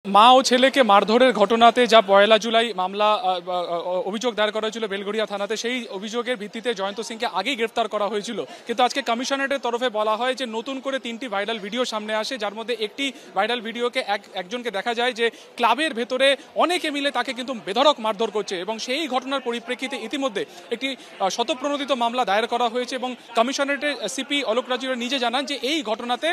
মা ও ছেলেকে মারধরের ঘটনাতে যা ১ জুলাই মামলা অভিযোগ দায়ের করা হয়েছিল বেলগড়িয়া থানাতে, সেই অভিযোগের ভিত্তিতে জয়ন্ত সিংকে আগেই গ্রেফতার করা হয়েছিল। কিন্তু আজকে কমিশনারেটের তরফে বলা হয় যে নতুন করে ৩টি ভাইরাল ভিডিও সামনে আসে, যার মধ্যে একটি ভাইরাল ভিডিওকে একজনকে দেখা যায় যে ক্লাবের ভেতরে অনেকে মিলে তাকে কিন্তু বেধড়ক মারধর করছে, এবং সেই ঘটনার পরিপ্রেক্ষিতে ইতিমধ্যে একটি শতপ্রণোদিত মামলা দায়ের করা হয়েছে। এবং কমিশনারেটের সিপি অলোক রাজুরা নিজে জানান যে এই ঘটনাতে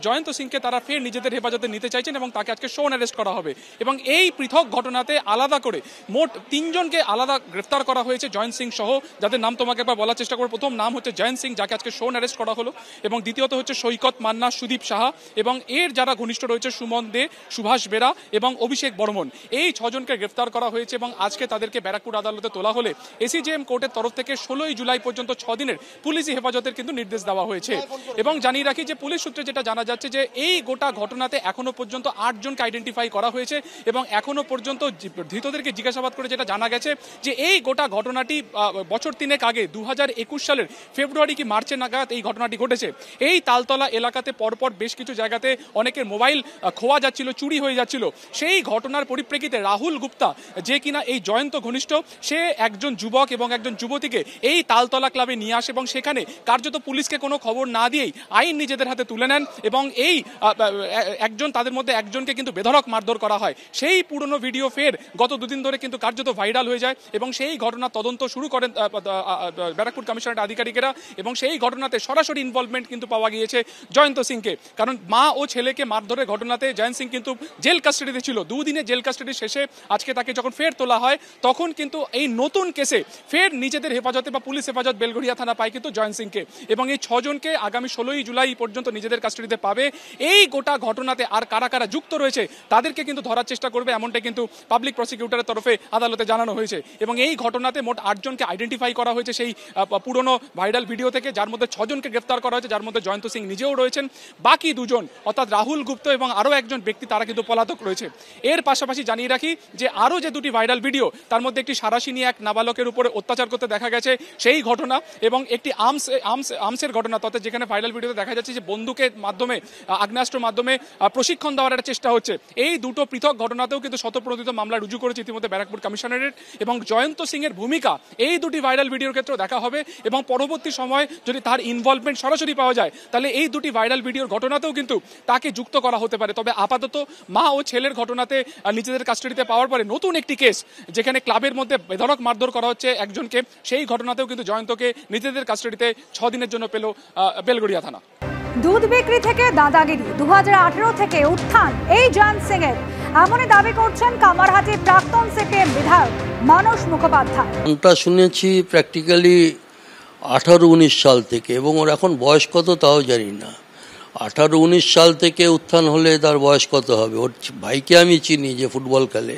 জয়ন্ত সিংকে তারা ফের নিজেদের হেফাজতে নিতে চাইছেন এবং তাকে আজকে অ্যারেস্ট করা হবে। এবং এই পৃথক ঘটনাতে আলাদা করে মোট ৩ জনকে আলাদা গ্রেফতার করা হয়েছে, জয়ন্ত সিং সহ, যাদের নাম তোমাকে একবার বলার চেষ্টা করব। প্রথম নাম হচ্ছে জয়ন্ত সিং, যাকে আজকে অ্যারেস্ট করা হলো, এবং দ্বিতীয়ত হচ্ছে সৈকত মান্না, সুদীপ সাহা, এবং এর যারা ঘনিষ্ঠ রয়েছে সুমন দে, সুভাষ বেরা এবং অভিষেক বর্মন। এই ৬ জনকে গ্রেফতার করা হয়েছে এবং আজকে তাদেরকে ব্যারাকপুর আদালতে তোলা হলে এসিজেএম কোর্টের তরফ থেকে ১৬ই জুলাই পর্যন্ত ৬ দিনের পুলিশি হেফাজতের কিন্তু নির্দেশ দেওয়া হয়েছে। এবং জানিয়ে রাখি যে পুলিশ সূত্রে যেটা জানা যাচ্ছে যে এই গোটা ঘটনাতে এখনো পর্যন্ত ৮ জনকে আইডেন্টিফাই করা হয়েছে, এবং এখনো পর্যন্ত ধৃতদেরকে জিজ্ঞাসাবাদ করে যেটা জানা গেছে যে এই গোটা ঘটনাটি বছর ৩ আগে ২০২১ সালের ফেব্রুয়ারি কি মার্চে নাগাদ এই ঘটনাটি ঘটেছে। এই তালতলা এলাকাতে পরপর বেশ কিছু জায়গাতে অনেকের মোবাইল খোয়া যাচ্ছিল, চুরি হয়ে যাচ্ছিল। সেই ঘটনার পরিপ্রেক্ষিতে রাহুল গুপ্তা, যে কিনা এই জয়ন্ত ঘনিষ্ঠ, সে একজন যুবক এবং একজন যুবতীকে এই তালতলা ক্লাবে নিয়ে আসে, এবং সেখানে কার্যত পুলিশকে কোনো খবর না দিয়েই আইন নিজেদের হাতে তুলে নেন, এবং এই তাদের মধ্যে একজনকে কিন্তু বেধড়ক মারধর করা হয়। সেই পুরনো ভিডিও ফের গত দুদিন ধরে কিন্তু কার্যত ভাইরাল হয়ে যায়, এবং সেই ঘটনার তদন্ত শুরু করেন ব্যারাকপুর কমিশনারেট আধিকারিকেরা, এবং সেই ঘটনাতে সরাসরি ইনভলভমেন্ট কিন্তু পাওয়া গিয়েছে জয়ন্ত সিংকে। কারণ মা ও ছেলেকে মারধরের ঘটনাতে জয়ন্ত সিং কিন্তু জেল কাস্টাডিতে ছিল। ২ দিনের জেল কাস্টাডি শেষে আজকে তাকে যখন ফের তোলা হয়, তখন কিন্তু এই নতুন কেসে ফের নিজেদের হেফাজতে বা পুলিশ হেফাজত বেলগড়িয়া থানা পায় কিন্তু জয়ন্ত সিংকে, এবং এই ৬ জনকে আগামী ১৬ই জুলাই পর্যন্ত নিজেদের কাস্টাডিতে পাবে। এই গোটা ঘটনাতে আর কারা কারা যুক্ত রয়েছে তাদেরকে কিন্তু ধরার চেষ্টা করবে, এমনটাই কিন্তু পাবলিক প্রসিকিউটরের তরফে আদালতে জানানো হয়েছে। এবং এই ঘটনাতে মোট ৮ জনকে আইডেন্টিফাই করা হয়েছে সেই পুরনো ভাইরাল ভিডিও থেকে, যার মধ্যে ৬ জনকে গ্রেফতার করা হয়েছে, যার মধ্যে জয়ন্ত সিং নিজেও রয়েছেন। বাকি ২ জন অর্থাৎ রাহুল গুপ্ত এবং আরও একজন ব্যক্তি, তারা কিন্তু পলাতক রয়েছে। এর পাশাপাশি জানিয়ে রাখি যে আরও যে ২টি ভাইরাল ভিডিও, তার মধ্যে একটি সারাশি নিয়ে এক নাবালকের উপরে অত্যাচার করতে দেখা গেছে সেই ঘটনা, এবং একটি আর্মসের ঘটনা, তথা যেখানে ভাইরাল ভিডিওতে দেখা যাচ্ছে যে বন্দুকের মাধ্যমে, আগ্নেয়াস্ত্রের মাধ্যমে প্রশিক্ষণ দেওয়ার একটা চেষ্টা হচ্ছে। এই দুটো পৃথক ঘটনাতেও কিন্তু শতপ্রণোদিত মামলা রুজু করেছে ইতিমধ্যে ব্যারাকপুর কমিশনারেট। এবং জয়ন্ত সিং এর ভূমিকা এই ২টি ভাইরাল ভিডিওর ক্ষেত্রেও দেখা হবে, এবং পরবর্তী সময় যদি তার ইনভলভমেন্ট সরাসরি পাওয়া যায়, তাহলে এই ২টি ভাইরাল ভিডিওর ঘটনাতেও কিন্তু তাকে যুক্ত করা হতে পারে। তবে আপাতত মা ও ছেলের ঘটনাতে নিজেদের কাস্টাডিতে পাওয়ার পরে নতুন একটি কেস, যেখানে ক্লাবের মধ্যে বেধড়ক মারধর করা হচ্ছে একজনকে, সেই ঘটনাতেও কিন্তু জয়ন্তকে নিজেদের কাস্টাডিতে ৬ দিনের জন্য পেল বেলগড়িয়া থানা। দুধ বিক্রি থেকে দাদাগিরি, ২০১৮ থেকে উত্থান এই জয়ন্ত সিং এর, এমনই দাবি করছেন কামারহাটির প্রাক্তন সিপিএম বিধায়ক মানস মুখোপাধ্যায়। আমরা শুনেছি প্র্যাকটিক্যালি ১৮-১৯ সাল থেকে, এবং ওর এখন বয়স কত তাও জানি না। ১৮-১৯ সাল থেকে উত্থান হলে তার বয়স কত হবে? ওর ভাইকে আমি চিনি যে ফুটবল খেলে।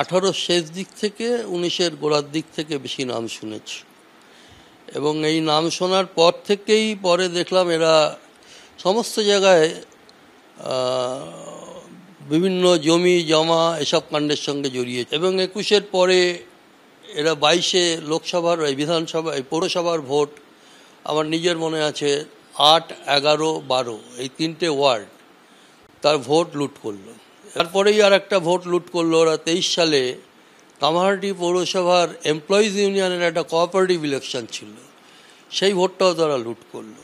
১৮ শেষ দিক থেকে ১৯-এর গোড়ার দিক থেকে বেশি নাম শুনেছি, এবং এই নাম শোনার পর থেকেই পরে দেখলাম এরা সমস্ত জায়গায় বিভিন্ন জমি জমা এসব কাণ্ডের সঙ্গে জড়িয়েছে। এবং ২১-এর পরে এরা ২২-এ লোকসভার বিধানসভা পৌরসভার ভোট, আমার নিজের মনে আছে ৮, ১১, ১২ এই ৩টে ওয়ার্ড তার ভোট লুট করলো। তারপরেই আর একটা ভোট লুট করলো ওরা ২৩ সালে। কামারহাটি পৌরসভার এমপ্লয়িজ ইউনিয়নের একটা কোঅপারেটিভ ইলেকশন ছিল, সেই ভোটটাও তারা লুট করলো।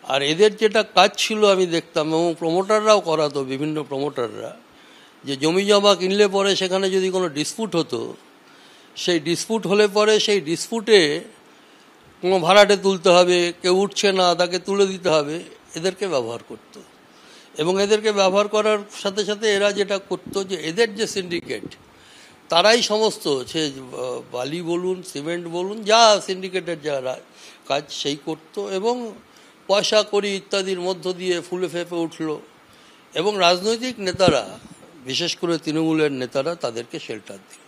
আর এদের যেটা কাজ ছিল আমি দেখতাম, এবং প্রমোটাররাও করাতো, বিভিন্ন প্রমোটাররা, যে জমি জমা কিনলে পরে সেখানে যদি কোনো ডিসপুট হতো, সেই ডিসপুট হলে পরে সেই ডিসপুটে কোনো ভাড়াটে তুলতে হবে, কেউ উঠছে না তাকে তুলে দিতে হবে, এদেরকে ব্যবহার করতো। এবং এদেরকে ব্যবহার করার সাথে সাথে এরা যেটা করতো, যে এদের যে সিন্ডিকেট, তারাই সমস্ত সে বালি বলুন, সিমেন্ট বলুন, যা সিন্ডিকেটের যারা কাজ সেই করতো, এবং পয়সা কড়ি ইত্যাদির মধ্য দিয়ে ফুলে ফেঁপে উঠল। এবং রাজনৈতিক নেতারা, বিশেষ করে তৃণমূলের নেতারা, তাদেরকে শেল্টার দিল।